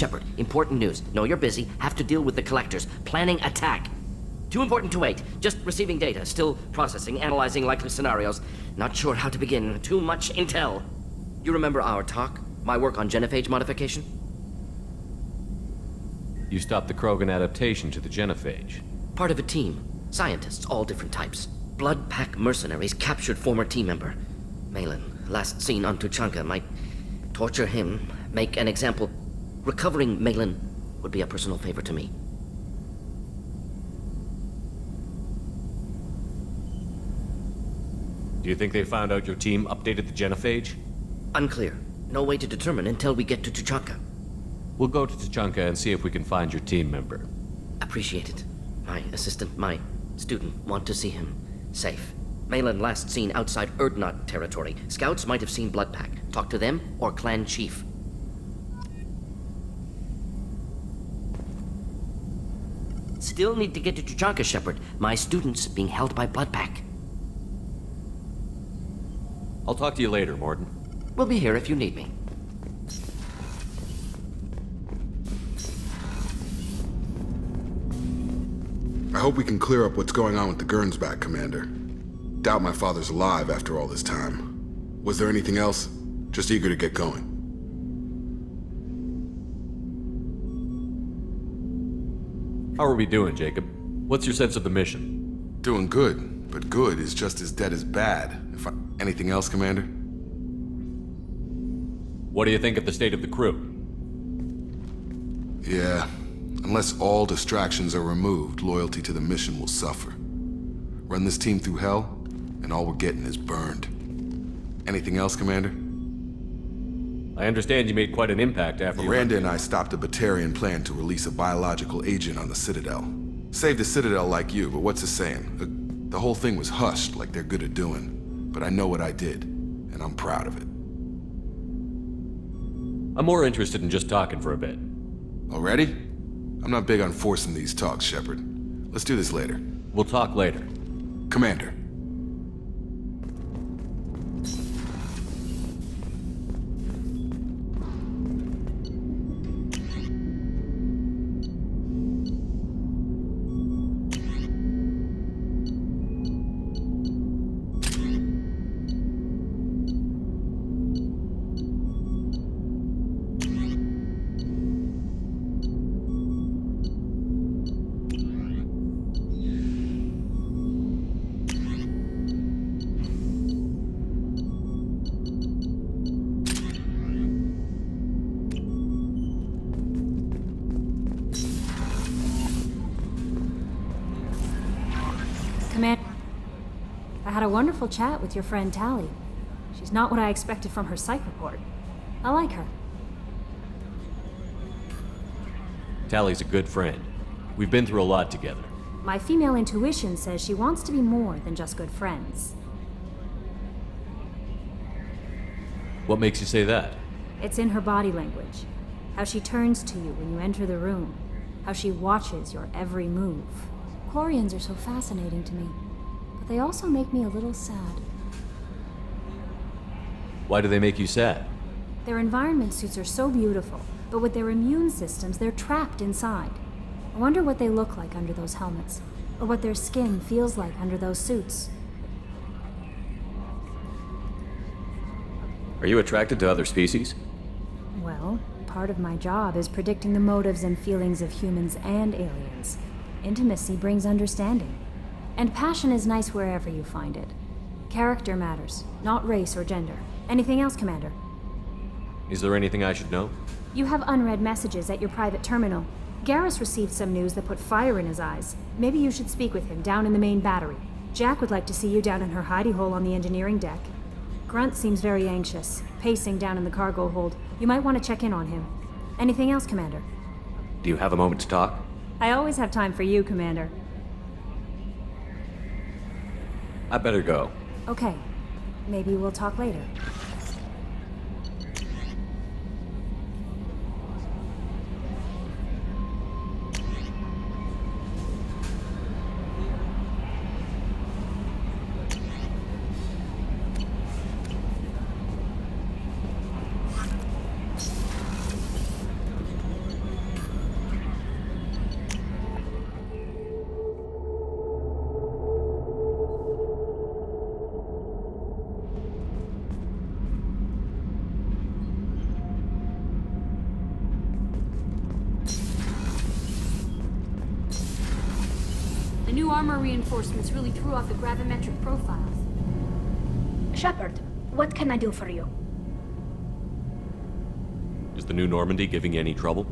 Shepard, important news. Know you're busy. Have to deal with the collectors. Planning attack. Too important to wait. Just receiving data. Still processing, analyzing likely scenarios. Not sure how to begin. Too much intel. You remember our talk? My work on genophage modification? You stopped the Krogan adaptation to the genophage. Part of a team. Scientists, all different types. Blood Pack mercenaries captured former team member. Malin, last seen on Tuchanka, might torture him, make an example. Recovering Malin would be a personal favor to me. Do you think they found out your team updated the genophage? Unclear. No way to determine until we get to Tuchanka. We'll go to Tuchanka and see if we can find your team member. Appreciate it. My assistant, my student, want to see him safe. Malin last seen outside Erdnot territory. Scouts might have seen Blood Pack. Talk to them or clan chief. Still need to get to Tuchanka, Shepard. My student's being held by Blood Pack. I'll talk to you later, Morden. We'll be here if you need me. I hope we can clear up what's going on with the Gernsback, Commander. Doubt my father's alive after all this time. Was there anything else? Just eager to get going. How are we doing, Jacob? What's your sense of the mission? Doing good, but good is just as dead as bad. Anything else, Commander? What do you think of the state of the crew? Yeah. Unless all distractions are removed, loyalty to the mission will suffer. Run this team through hell, and all we're getting is burned. Anything else, Commander? I understand you made quite an impact after Miranda and I stopped a Batarian plan to release a biological agent on the Citadel. Saved the Citadel like you, but what's it saying? The whole thing was hushed like they're good at doing. But I know what I did, and I'm proud of it. I'm more interested in just talking for a bit. Already? I'm not big on forcing these talks, Shepard. Let's do this later. We'll talk later. Commander. Commander, I had a wonderful chat with your friend Tali. She's not what I expected from her psych report. I like her. Tally's a good friend. We've been through a lot together. My female intuition says she wants to be more than just good friends. What makes you say that? It's in her body language. How she turns to you when you enter the room. How she watches your every move. Quarians are so fascinating to me, but they also make me a little sad. Why do they make you sad? Their environment suits are so beautiful, but with their immune systems, they're trapped inside. I wonder what they look like under those helmets, or what their skin feels like under those suits. Are you attracted to other species? Well, part of my job is predicting the motives and feelings of humans and aliens. Intimacy brings understanding. And passion is nice wherever you find it. Character matters, not race or gender. Anything else, Commander? Is there anything I should know? You have unread messages at your private terminal. Garrus received some news that put fire in his eyes. Maybe you should speak with him down in the main battery. Jack would like to see you down in her hidey hole on the engineering deck. Grunt seems very anxious, pacing down in the cargo hold. You might want to check in on him. Anything else, Commander? Do you have a moment to talk? I always have time for you, Commander. I better go. Okay. Maybe we'll talk later. armor reinforcements really threw off the gravimetric profiles. Shepard, what can I do for you? Is the new Normandy giving you any trouble?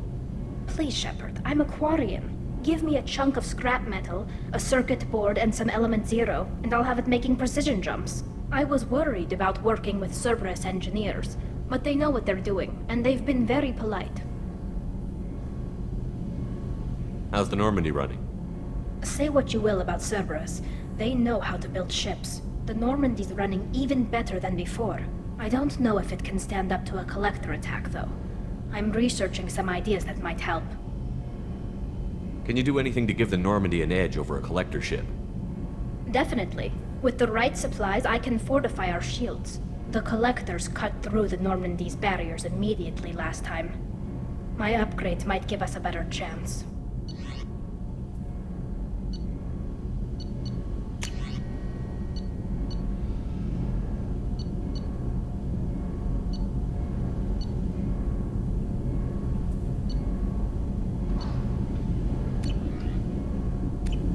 Please, Shepard, I'm a Quarian. Give me a chunk of scrap metal, a circuit board, and some element zero, and I'll have it making precision jumps. I was worried about working with Cerberus engineers, but they know what they're doing, and they've been very polite. How's the Normandy running? Say what you will about Cerberus, they know how to build ships. The Normandy's running even better than before. I don't know if it can stand up to a collector attack, though. I'm researching some ideas that might help. Can you do anything to give the Normandy an edge over a collector ship? Definitely. With the right supplies, I can fortify our shields. The collectors cut through the Normandy's barriers immediately last time. My upgrade might give us a better chance.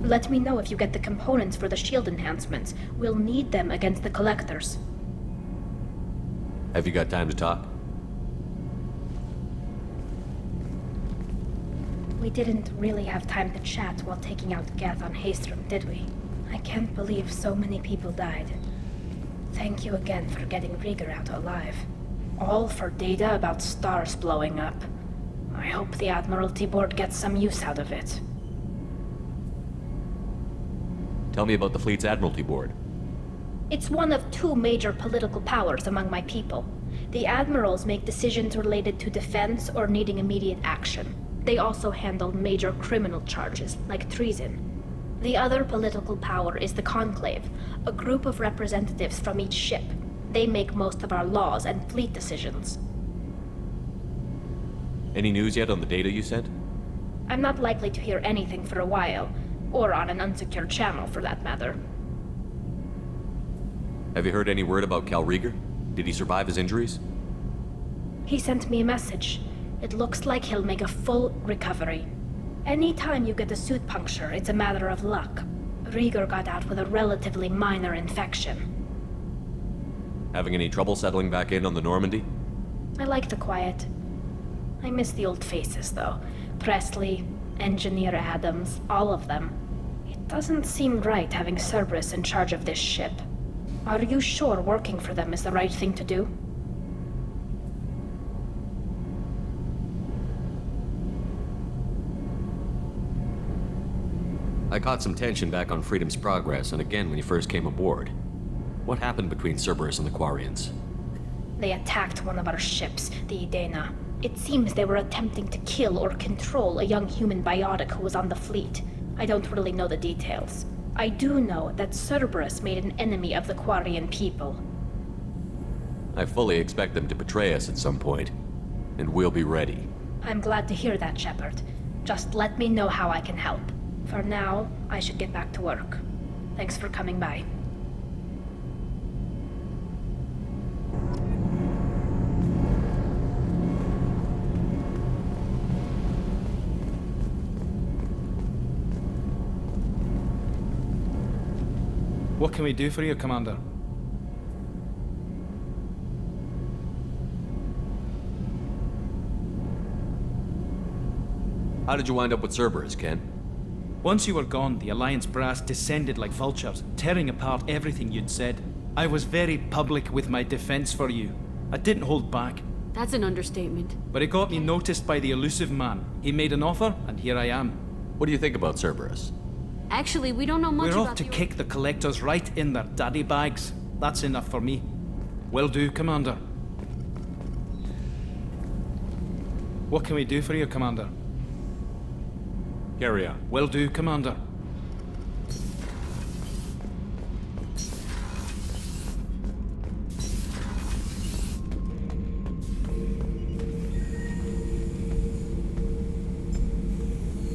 Let me know if you get the components for the shield enhancements. We'll need them against the collectors. Have you got time to talk? We didn't really have time to chat while taking out Gath on Haestrom, did we? I can't believe so many people died. Thank you again for getting Rieger out alive. All for data about stars blowing up. I hope the Admiralty Board gets some use out of it. Tell me about the fleet's Admiralty Board. It's one of two major political powers among my people. The admirals make decisions related to defense or needing immediate action. They also handle major criminal charges, like treason. The other political power is the Conclave, a group of representatives from each ship. They make most of our laws and fleet decisions. Any news yet on the data you sent? I'm not likely to hear anything for a while, or on an unsecured channel for that matter. Have you heard any word about Cal Rieger? Did he survive his injuries? He sent me a message. It looks like he'll make a full recovery. Anytime you get a suit puncture, it's a matter of luck. Rieger got out with a relatively minor infection. Having any trouble settling back in on the Normandy? I like the quiet. I miss the old faces, though. Presley, Engineer Adams, all of them. It doesn't seem right having Cerberus in charge of this ship. Are you sure working for them is the right thing to do? I caught some tension back on Freedom's Progress, and again when you first came aboard. What happened between Cerberus and the Quarians? They attacked one of our ships, the Idena. It seems they were attempting to kill or control a young human biotic who was on the fleet. I don't really know the details. I do know that Cerberus made an enemy of the Quarian people. I fully expect them to betray us at some point, and we'll be ready. I'm glad to hear that, Shepard. Just let me know how I can help. For now, I should get back to work. Thanks for coming by. What can we do for you, Commander? How did you wind up with Cerberus, Ken? Once you were gone, the Alliance brass descended like vultures, tearing apart everything you'd said. I was very public with my defense for you. I didn't hold back. That's an understatement. But it got me noticed by the elusive man. He made an offer, and here I am. What do you think about Cerberus? Actually, we don't know much We're about off to kick the collectors right in their daddy bags. That's enough for me. Will do, Commander. What can we do for you, Commander? Carry on. Will do, Commander.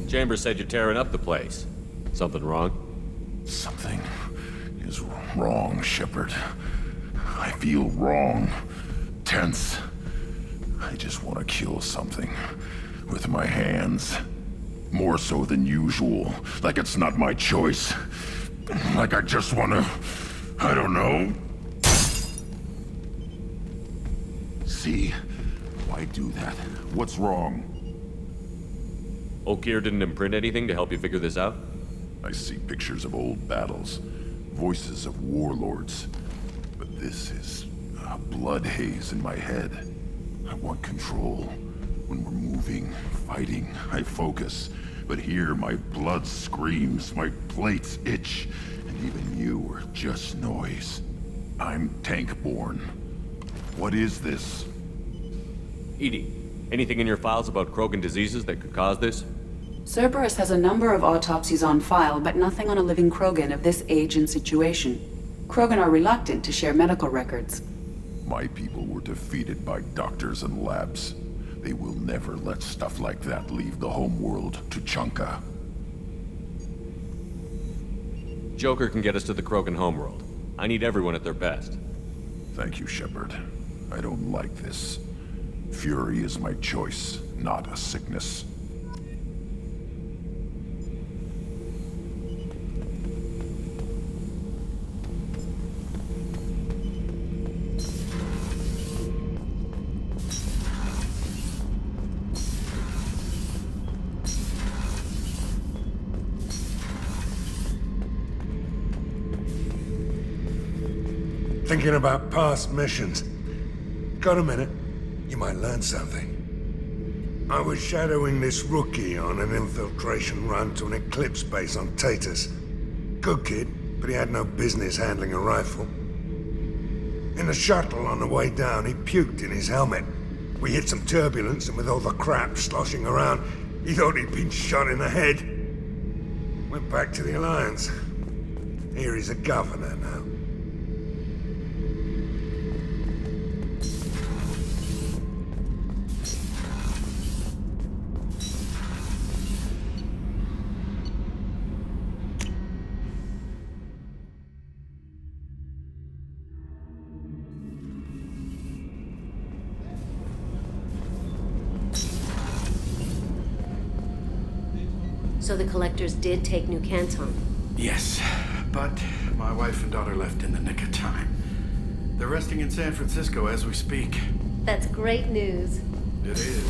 Chambers said you're tearing up the place. Something wrong? Something is wrong, Shepard. I feel wrong. Tense. I just want to kill something with my hands. More so than usual. Like it's not my choice. Like I just wanna... I don't know. See? Why do that? What's wrong? Oakir didn't imprint anything to help you figure this out? I see pictures of old battles. Voices of warlords. But this is a blood haze in my head. I want control. When we're moving, fighting, I focus. But here, my blood screams, my plates itch, and even you are just noise. I'm tank-born. What is this? Edie, anything in your files about Krogan diseases that could cause this? Cerberus has a number of autopsies on file, but nothing on a living Krogan of this age and situation. Krogan are reluctant to share medical records. My people were defeated by doctors and labs. They will never let stuff like that leave the homeworld to Chunka. Joker can get us to the Krogan homeworld. I need everyone at their best. Thank you, Shepard. I don't like this. Fury is my choice, not a sickness. Thinking about past missions. Got a minute? You might learn something. I was shadowing this rookie on an infiltration run to an Eclipse base on Tatus. Good kid, but he had no business handling a rifle. In the shuttle on the way down, he puked in his helmet. We hit some turbulence, and with all the crap sloshing around, he thought he'd been shot in the head. Went back to the Alliance. Here he's a governor now. So the collectors did take New Canton? Yes, but my wife and daughter left in the nick of time. They're resting in San Francisco as we speak. That's great news. It is,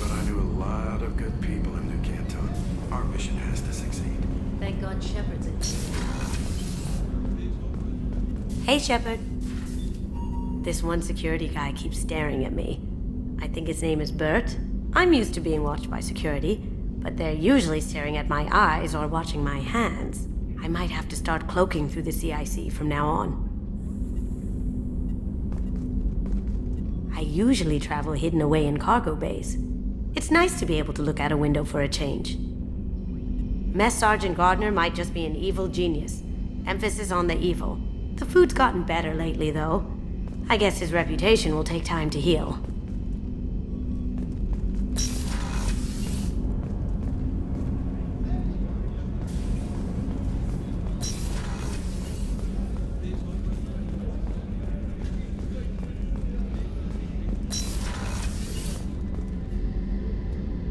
but I knew a lot of good people in New Canton. Our mission has to succeed. Thank God Shepard's in. Hey, Shepard. This one security guy keeps staring at me. I think his name is Bert. I'm used to being watched by security, but they're usually staring at my eyes or watching my hands. I might have to start cloaking through the CIC from now on. I usually travel hidden away in cargo bays. It's nice to be able to look out a window for a change. Mess Sergeant Gardner might just be an evil genius. Emphasis on the evil. The food's gotten better lately, though. I guess his reputation will take time to heal.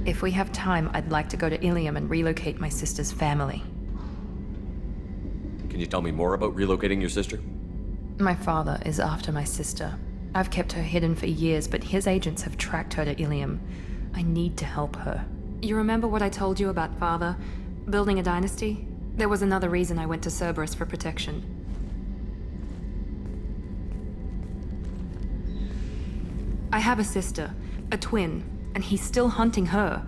If we have time, I'd like to go to Ilium and relocate my sister's family. Can you tell me more about relocating your sister? My father is after my sister. I've kept her hidden for years, but his agents have tracked her to Ilium. I need to help her. You remember what I told you about father? Building a dynasty? There was another reason I went to Cerberus for protection. I have a sister, a twin, and he's still hunting her.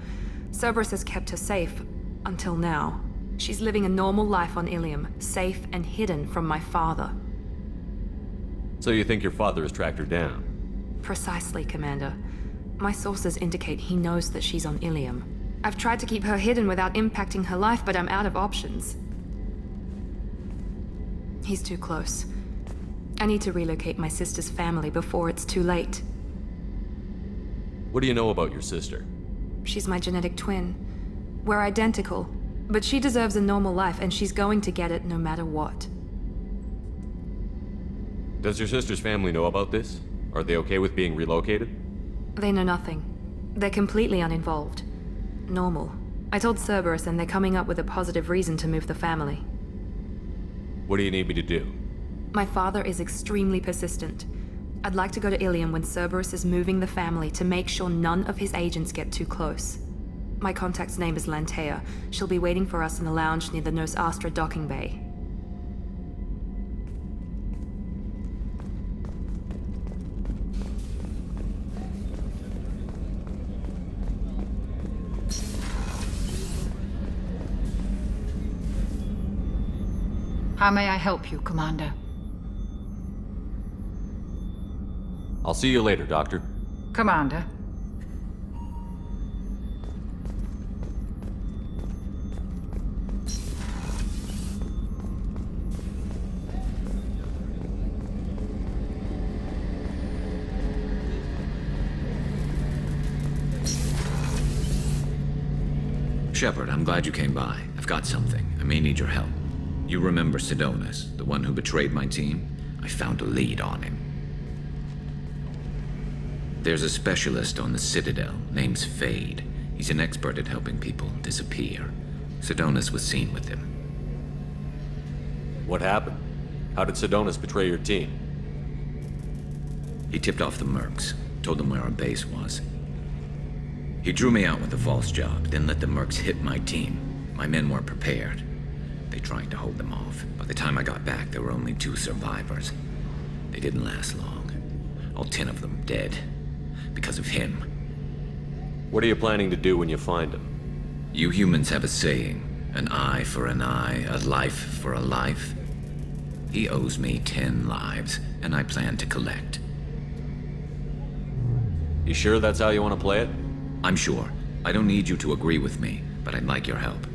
Cerberus has kept her safe, until now. She's living a normal life on Ilium, safe and hidden from my father. So you think your father has tracked her down? Precisely, Commander. My sources indicate he knows that she's on Ilium. I've tried to keep her hidden without impacting her life, but I'm out of options. He's too close. I need to relocate my sister's family before it's too late. What do you know about your sister? She's my genetic twin. We're identical, but she deserves a normal life, and she's going to get it no matter what. Does your sister's family know about this? Are they okay with being relocated? They know nothing. They're completely uninvolved. Normal. I told Cerberus and they're coming up with a positive reason to move the family. What do you need me to do? My father is extremely persistent. I'd like to go to Ilium when Cerberus is moving the family to make sure none of his agents get too close. My contact's name is Lantea. She'll be waiting for us in the lounge near the Nos Astra docking bay. How may I help you, Commander? I'll see you later, Doctor. Commander. Shepard, I'm glad you came by. I've got something. I may need your help. You remember Cerberus, the one who betrayed my team? I found a lead on him. There's a specialist on the Citadel, name's Fade. He's an expert at helping people disappear. Cerberus was seen with him. What happened? How did Cerberus betray your team? He tipped off the mercs, told them where our base was. He drew me out with a false job, then let the mercs hit my team. My men weren't prepared. They tried to hold them off. By the time I got back, there were only 2 survivors. They didn't last long. All 10 of them dead. Because of him. What are you planning to do when you find him? You humans have a saying. An eye for an eye, a life for a life. He owes me 10 lives, and I plan to collect. You sure that's how you want to play it? I'm sure. I don't need you to agree with me, but I'd like your help.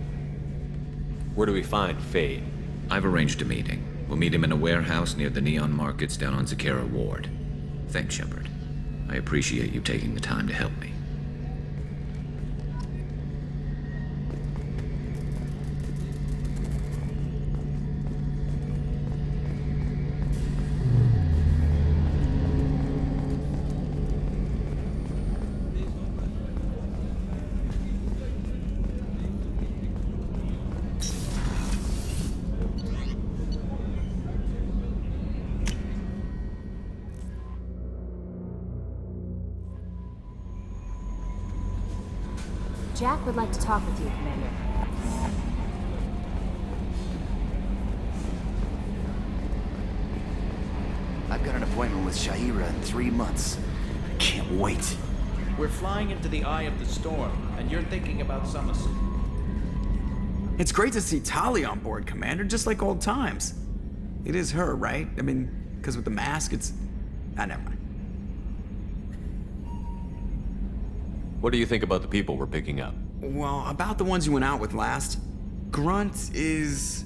Where do we find Fade? I've arranged a meeting. We'll meet him in a warehouse near the Neon Markets down on Zakera Ward. Thanks, Shepard. I appreciate you taking the time to help me. Jack would like to talk with you, Commander. I've got an appointment with Shahira in 3 months. I can't wait. We're flying into the eye of the storm, and you're thinking about Summerset. It's great to see Tali on board, Commander, just like old times. It is her, right? I mean, because with the mask, it's... Ah, never mind. What do you think about the people we're picking up? Well, about the ones you went out with last, Grunt is...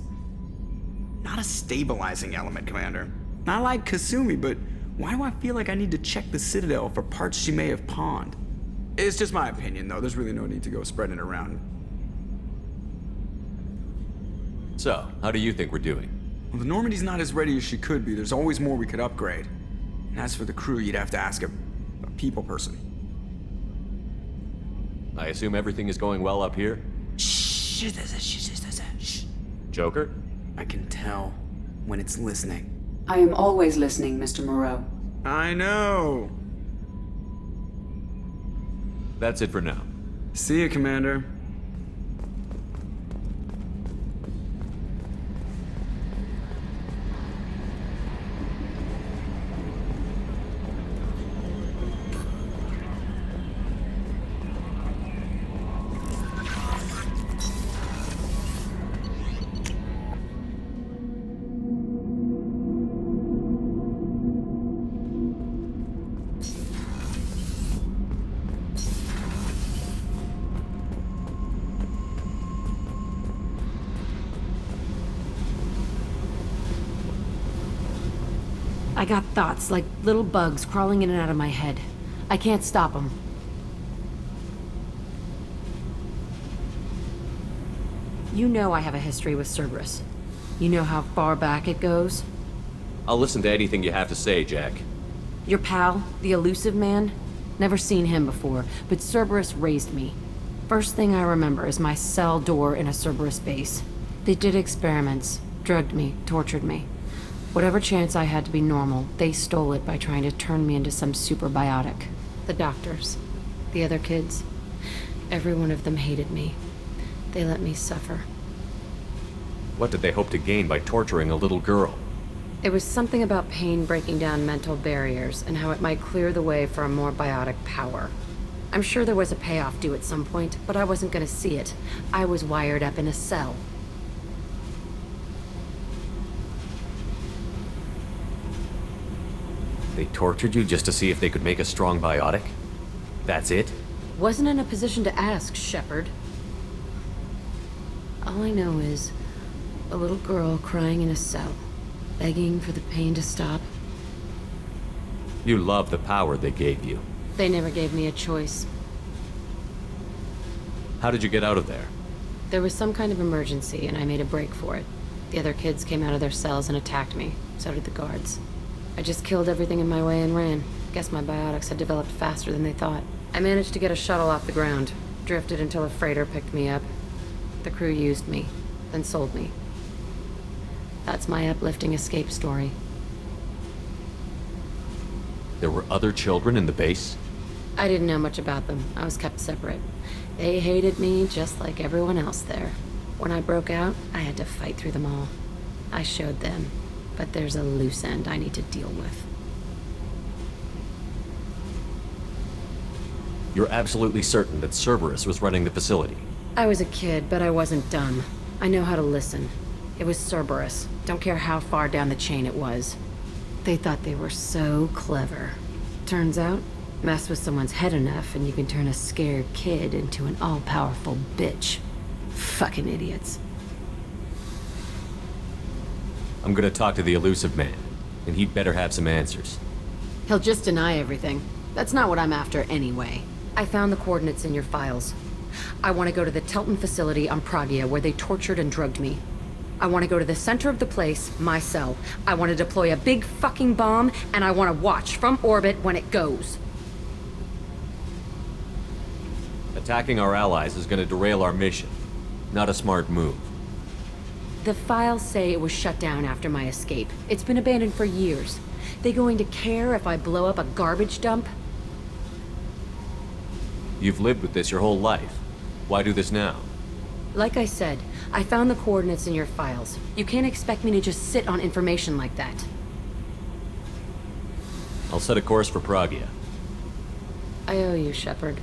not a stabilizing element, Commander. I like Kasumi, but why do I feel like I need to check the Citadel for parts she may have pawned? It's just my opinion, though. There's really no need to go spreading it around. So, how do you think we're doing? Well, the Normandy's not as ready as she could be. There's always more we could upgrade. And as for the crew, you'd have to ask a people person. I assume everything is going well up here? Shh. Joker? I can tell when it's listening. I am always listening, Mr. Moreau. I know. That's it for now. See you, Commander. I got thoughts like little bugs crawling in and out of my head. I can't stop them. You know I have a history with Cerberus. You know how far back it goes? I'll listen to anything you have to say, Jack. Your pal, the elusive man? Never seen him before, but Cerberus raised me. First thing I remember is my cell door in a Cerberus base. They did experiments, drugged me, tortured me. Whatever chance I had to be normal, they stole it by trying to turn me into some superbiotic. The doctors, the other kids, every one of them hated me. They let me suffer. What did they hope to gain by torturing a little girl? It was something about pain breaking down mental barriers and how it might clear the way for a more biotic power. I'm sure there was a payoff due at some point, but I wasn't gonna see it. I was wired up in a cell. They tortured you just to see if they could make a strong biotic? That's it? Wasn't in a position to ask, Shepard. All I know is a little girl crying in a cell, begging for the pain to stop. You love the power they gave you. They never gave me a choice. How did you get out of there? There was some kind of emergency, and I made a break for it. The other kids came out of their cells and attacked me. So did the guards. I just killed everything in my way and ran. Guess my biotics had developed faster than they thought. I managed to get a shuttle off the ground. Drifted until a freighter picked me up. The crew used me, then sold me. That's my uplifting escape story. There were other children in the base? I didn't know much about them. I was kept separate. They hated me just like everyone else there. When I broke out, I had to fight through them all. I showed them, but there's a loose end I need to deal with. You're absolutely certain that Cerberus was running the facility? I was a kid, but I wasn't dumb. I know how to listen. It was Cerberus. Don't care how far down the chain it was. They thought they were so clever. Turns out, mess with someone's head enough and you can turn a scared kid into an all-powerful bitch. Fucking idiots. I'm gonna talk to the elusive man, and he'd better have some answers. He'll just deny everything. That's not what I'm after anyway. I found the coordinates in your files. I want to go to the Telton facility on Pragia where they tortured and drugged me. I want to go to the center of the place, my cell. I want to deploy a big fucking bomb, and I want to watch from orbit when it goes. Attacking our allies is gonna derail our mission. Not a smart move. The files say it was shut down after my escape. It's been abandoned for years. They going to care if I blow up a garbage dump? You've lived with this your whole life. Why do this now? Like I said, I found the coordinates in your files. You can't expect me to just sit on information like that. I'll set a course for Pragia. I owe you, Shepard.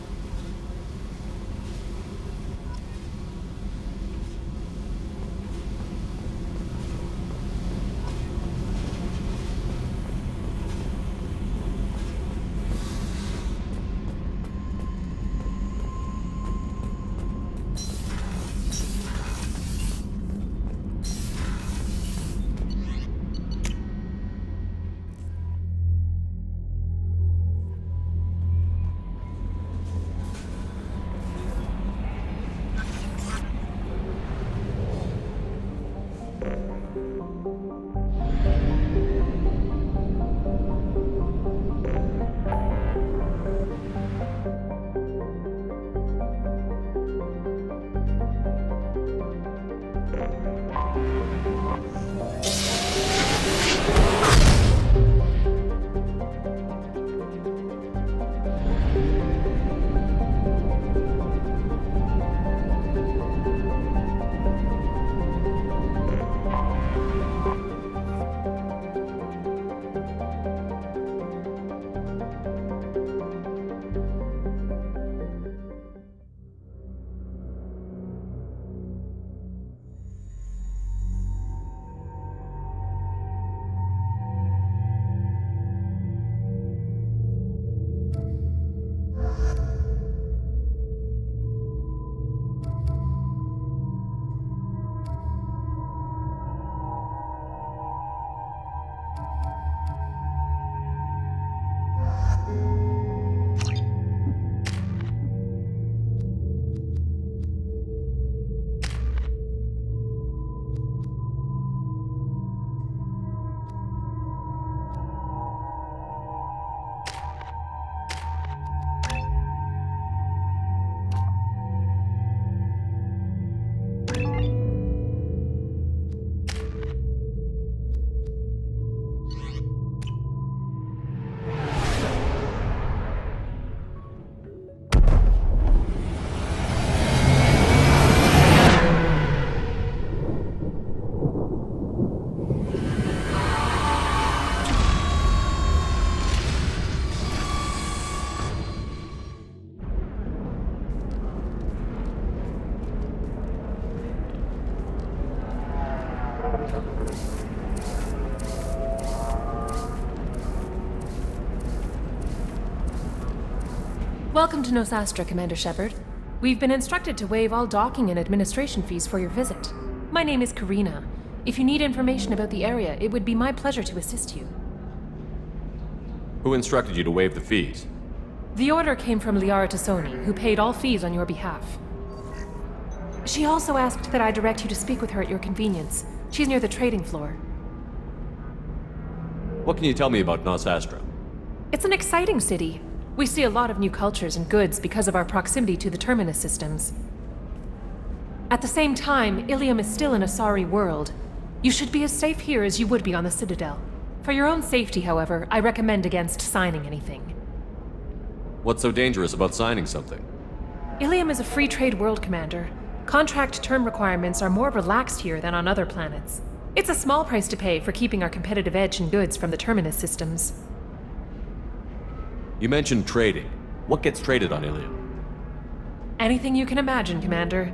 Welcome to Nosastra, Commander Shepard. We've been instructed to waive all docking and administration fees for your visit. My name is Karina. If you need information about the area, it would be my pleasure to assist you. Who instructed you to waive the fees? The order came from Liara Tassoni, who paid all fees on your behalf. She also asked that I direct you to speak with her at your convenience. She's near the trading floor. What can you tell me about Nosastra? It's an exciting city. We see a lot of new cultures and goods because of our proximity to the Terminus systems. At the same time, Ilium is still an Asari world. You should be as safe here as you would be on the Citadel. For your own safety, however, I recommend against signing anything. What's so dangerous about signing something? Ilium is a free trade world, Commander. Contract term requirements are more relaxed here than on other planets. It's a small price to pay for keeping our competitive edge in goods from the Terminus systems. You mentioned trading. What gets traded on Ilium? Anything you can imagine, Commander.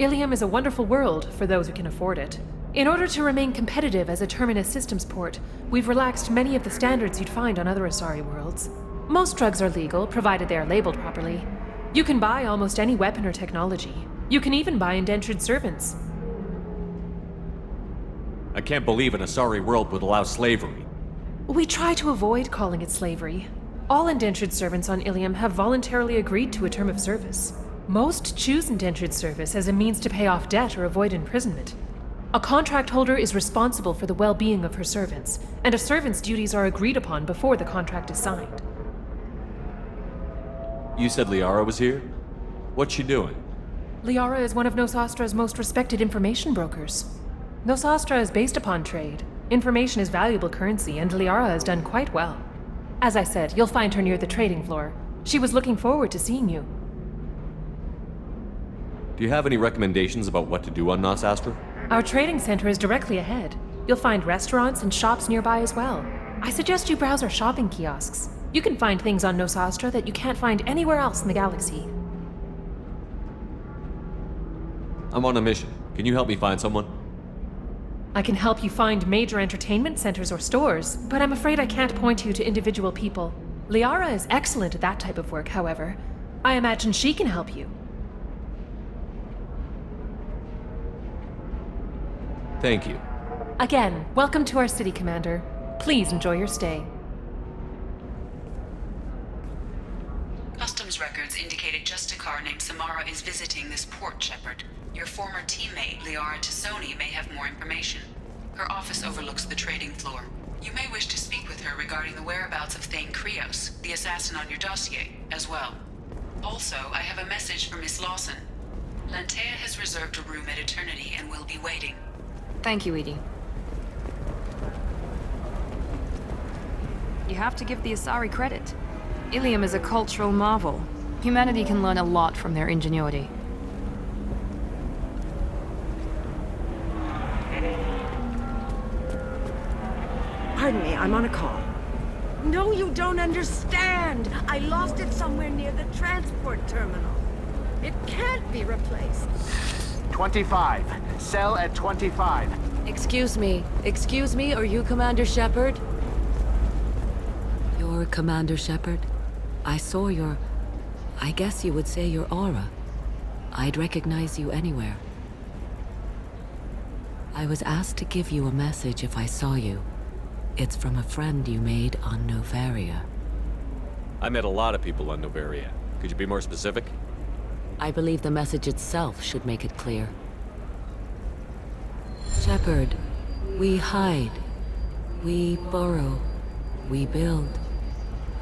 Ilium is a wonderful world for those who can afford it. In order to remain competitive as a Terminus systems port, we've relaxed many of the standards you'd find on other Asari worlds. Most drugs are legal, provided they are labeled properly. You can buy almost any weapon or technology. You can even buy indentured servants. I can't believe an Asari world would allow slavery. We try to avoid calling it slavery. All indentured servants on Ilium have voluntarily agreed to a term of service. Most choose indentured service as a means to pay off debt or avoid imprisonment. A contract holder is responsible for the well-being of her servants, and a servant's duties are agreed upon before the contract is signed. You said Liara was here? What's she doing? Liara is one of Nosastra's most respected information brokers. Nosastra is based upon trade. Information is valuable currency, and Liara has done quite well. As I said, you'll find her near the trading floor. She was looking forward to seeing you. Do you have any recommendations about what to do on Nosastra? Our trading center is directly ahead. You'll find restaurants and shops nearby as well. I suggest you browse our shopping kiosks. You can find things on Nosastra that you can't find anywhere else in the galaxy. I'm on a mission. Can you help me find someone? I can help you find major entertainment centers or stores, but I'm afraid I can't point you to individual people. Liara is excellent at that type of work, however. I imagine she can help you. Thank you. Again, welcome to our city, Commander. Please enjoy your stay. Customs records indicated just a car named Samara is visiting this port, Shepard. Your former teammate, Liara Tassoni, may have more information. Her office overlooks the trading floor. You may wish to speak with her regarding the whereabouts of Thane Krios, the assassin on your dossier, as well. Also, I have a message for Miss Lawson. Lantea has reserved a room at Eternity and will be waiting. Thank you, Edie. You have to give the Asari credit. Ilium is a cultural marvel. Humanity can learn a lot from their ingenuity. Pardon me, I'm on a call. No, you don't understand. I lost it somewhere near the transport terminal. It can't be replaced. 25. Cell at 25. Excuse me, are you Commander Shepard? You're Commander Shepard? I saw I guess you would say your aura. I'd recognize you anywhere. I was asked to give you a message if I saw you. It's from a friend you made on Novaria. I met a lot of people on Novaria. Could you be more specific? I believe the message itself should make it clear. Shepard, we hide. We burrow. We build.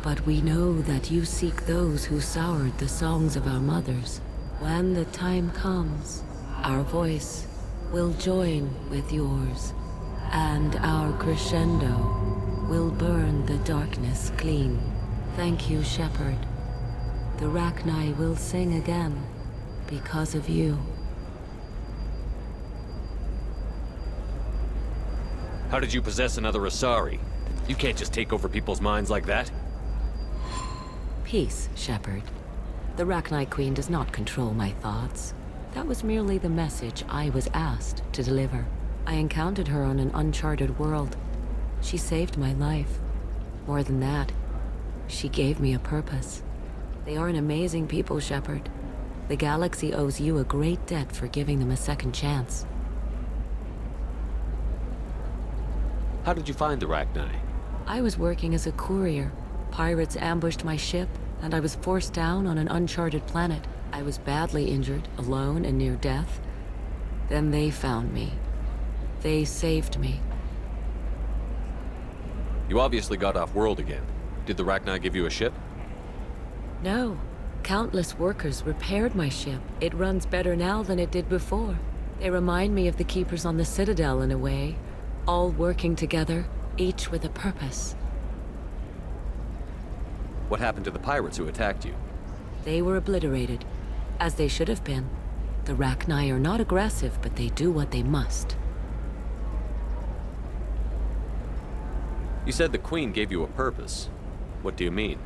But we know that you seek those who soured the songs of our mothers. When the time comes, our voice will join with yours, and our crescendo will burn the darkness clean. Thank you, Shepard. The Rachni will sing again because of you. How did you possess another Asari? You can't just take over people's minds like that. Peace, Shepard. The Rachni Queen does not control my thoughts. That was merely the message I was asked to deliver. I encountered her on an uncharted world. She saved my life. More than that, she gave me a purpose. They are an amazing people, Shepard. The galaxy owes you a great debt for giving them a second chance. How did you find the Rachni? I was working as a courier. Pirates ambushed my ship, and I was forced down on an uncharted planet. I was badly injured, alone and near death. Then they found me. They saved me. You obviously got off world again. Did the Rachni give you a ship? No. Countless workers repaired my ship. It runs better now than it did before. They remind me of the Keepers on the Citadel in a way. All working together, each with a purpose. What happened to the pirates who attacked you? They were obliterated, as they should have been. The Rachni are not aggressive, but they do what they must. You said the Queen gave you a purpose. What do you mean?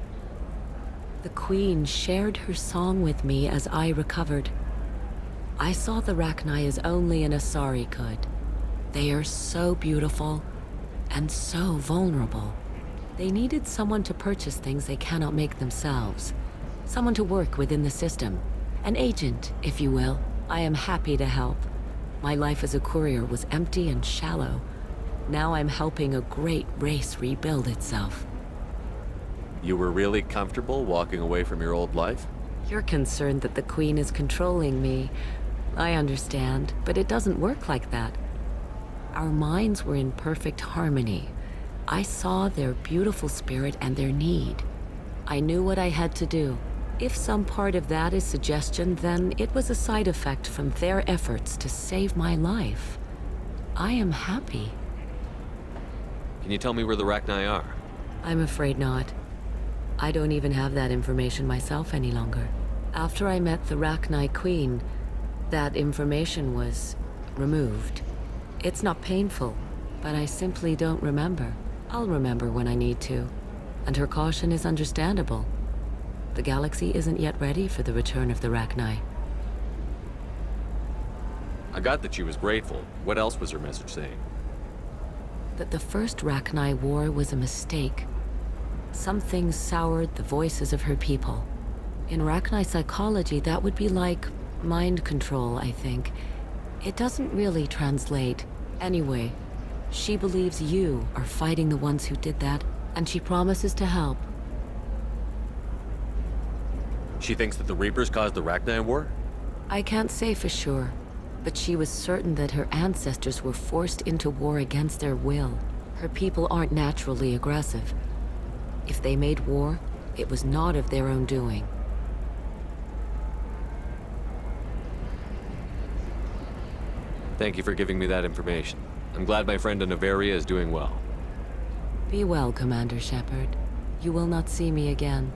The Queen shared her song with me as I recovered. I saw the Rachni as only an Asari could. They are so beautiful and so vulnerable. They needed someone to purchase things they cannot make themselves. Someone to work within the system. An agent, if you will. I am happy to help. My life as a courier was empty and shallow. Now I'm helping a great race rebuild itself. You were really comfortable walking away from your old life? You're concerned that the Queen is controlling me. I understand, but it doesn't work like that. Our minds were in perfect harmony. I saw their beautiful spirit and their need. I knew what I had to do. If some part of that is suggestion, then it was a side effect from their efforts to save my life. I am happy. Can you tell me where the Rachni are? I'm afraid not. I don't even have that information myself any longer. After I met the Rachni Queen, that information was removed. It's not painful, but I simply don't remember. I'll remember when I need to, and her caution is understandable. The galaxy isn't yet ready for the return of the Rachni. I got that she was grateful. What else was her message saying? That the first Rachni war was a mistake. Something soured the voices of her people. In Rachni psychology, that would be like mind control, I think. It doesn't really translate. Anyway, she believes you are fighting the ones who did that, and she promises to help. She thinks that the Reapers caused the Rachni war? I can't say for sure, but she was certain that her ancestors were forced into war against their will. Her people aren't naturally aggressive. If they made war, it was not of their own doing. Thank you for giving me that information. I'm glad my friend Noveria is doing well. Be well, Commander Shepard. You will not see me again.